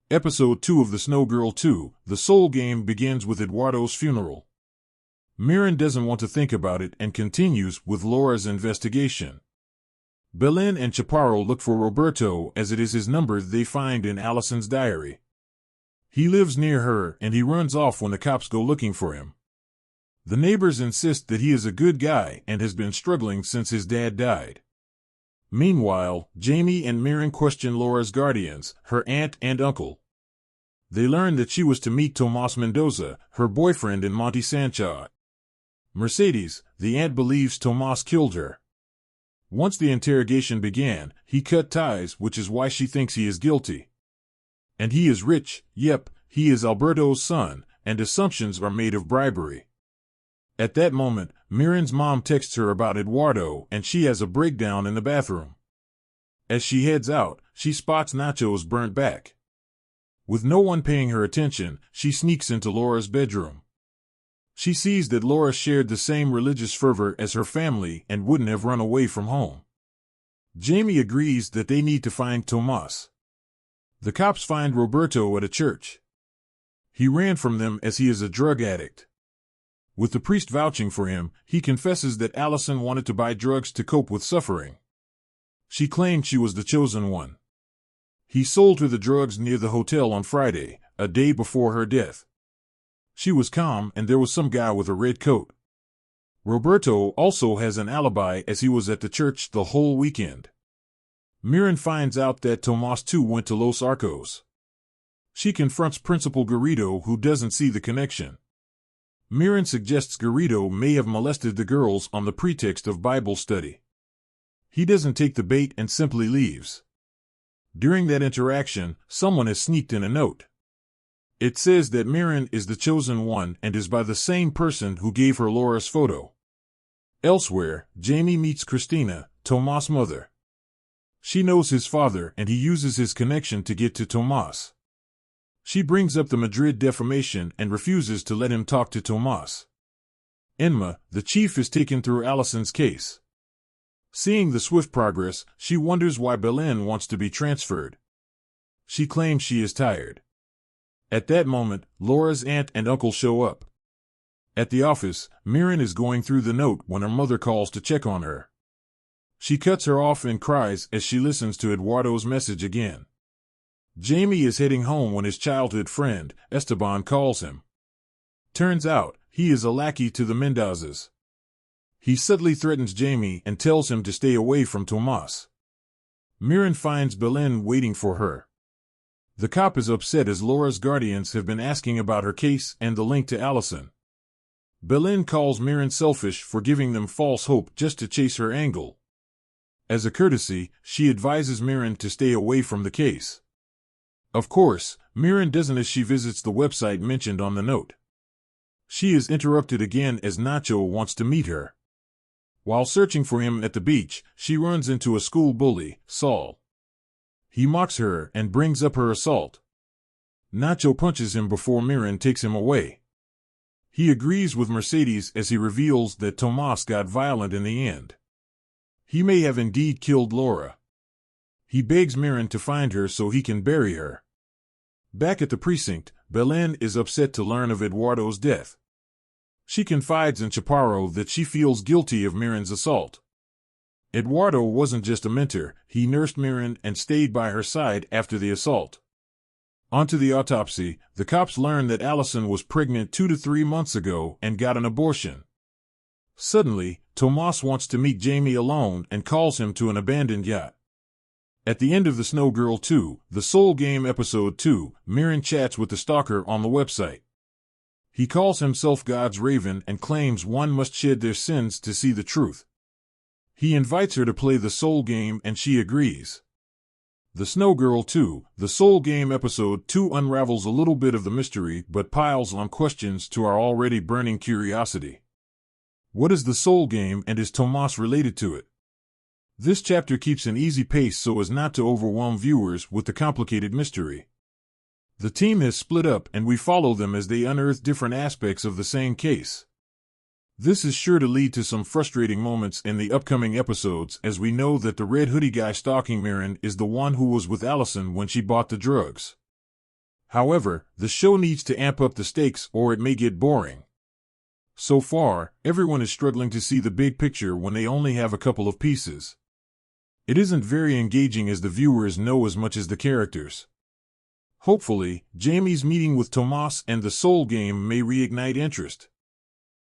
Episode 2 of The Snow Girl 2, The Soul Game begins with Eduardo's funeral. Mirren doesn't want to think about it and continues with Laura's investigation. Belen and Chaparro look for Roberto as it is his number they find in Allison's diary. He lives near her and he runs off when the cops go looking for him. The neighbors insist that he is a good guy and has been struggling since his dad died. Meanwhile, Jamie and Mirren question Laura's guardians, her aunt and uncle. They learn that she was to meet Tomas Mendoza, her boyfriend in Monte Sancho. Mercedes, the aunt, believes Tomas killed her. Once the interrogation began, he cut ties, which is why she thinks he is guilty. And he is rich, yep, he is Alberto's son, and assumptions are made of bribery. At that moment, Mirren's mom texts her about Eduardo and she has a breakdown in the bathroom. As she heads out, she spots Nacho's burnt back. With no one paying her attention, she sneaks into Laura's bedroom. She sees that Laura shared the same religious fervor as her family and wouldn't have run away from home. Jamie agrees that they need to find Tomas. The cops find Roberto at a church. He ran from them as he is a drug addict. With the priest vouching for him, he confesses that Allison wanted to buy drugs to cope with suffering. She claimed she was the chosen one. He sold her the drugs near the hotel on Friday, a day before her death. She was calm and there was some guy with a red coat. Roberto also has an alibi as he was at the church the whole weekend. Mirren finds out that Tomas too went to Los Arcos. She confronts Principal Garrido, who doesn't see the connection. Mirren suggests Garrido may have molested the girls on the pretext of Bible study. He doesn't take the bait and simply leaves. During that interaction, someone has sneaked in a note. It says that Mirren is the chosen one and is by the same person who gave her Laura's photo. Elsewhere, Jamie meets Christina, Tomas' mother. She knows his father and he uses his connection to get to Tomas. She brings up the Madrid defamation and refuses to let him talk to Tomas. Enma, the chief, is taken through Allison's case. Seeing the swift progress, she wonders why Belen wants to be transferred. She claims she is tired. At that moment, Laura's aunt and uncle show up. At the office, Mirren is going through the note when her mother calls to check on her. She cuts her off and cries as she listens to Eduardo's message again. Jamie is heading home when his childhood friend, Esteban, calls him. Turns out, he is a lackey to the Mendozas. He subtly threatens Jamie and tells him to stay away from Tomas. Mirren finds Belen waiting for her. The cop is upset as Laura's guardians have been asking about her case and the link to Allison. Belen calls Mirren selfish for giving them false hope just to chase her angle. As a courtesy, she advises Mirren to stay away from the case. Of course, Mirren doesn't as she visits the website mentioned on the note. She is interrupted again as Nacho wants to meet her. While searching for him at the beach, she runs into a school bully, Saul. He mocks her and brings up her assault. Nacho punches him before Mirren takes him away. He agrees with Mercedes as he reveals that Tomas got violent in the end. He may have indeed killed Laura. He begs Mirren to find her so he can bury her. Back at the precinct, Belen is upset to learn of Eduardo's death. She confides in Chaparro that she feels guilty of Mirren's assault. Eduardo wasn't just a mentor, he nursed Mirren and stayed by her side after the assault. Onto the autopsy, the cops learn that Allison was pregnant 2 to 3 months ago and got an abortion. Suddenly, Tomas wants to meet Jamie alone and calls him to an abandoned yacht. At the end of The Snow Girl 2, The Soul Game Episode 2, Mirren chats with the stalker on the website. He calls himself God's Raven and claims one must shed their sins to see the truth. He invites her to play the Soul Game and she agrees. The Snow Girl 2, The Soul Game Episode 2 unravels a little bit of the mystery but piles on questions to our already burning curiosity. What is the Soul Game and is Tomas related to it? This chapter keeps an easy pace so as not to overwhelm viewers with the complicated mystery. The team has split up and we follow them as they unearth different aspects of the same case. This is sure to lead to some frustrating moments in the upcoming episodes as we know that the red hoodie guy stalking Mirren is the one who was with Allison when she bought the drugs. However, the show needs to amp up the stakes or it may get boring. So far, everyone is struggling to see the big picture when they only have a couple of pieces. It isn't very engaging as the viewers know as much as the characters. Hopefully, Jamie's meeting with Tomas and the Soul Game may reignite interest.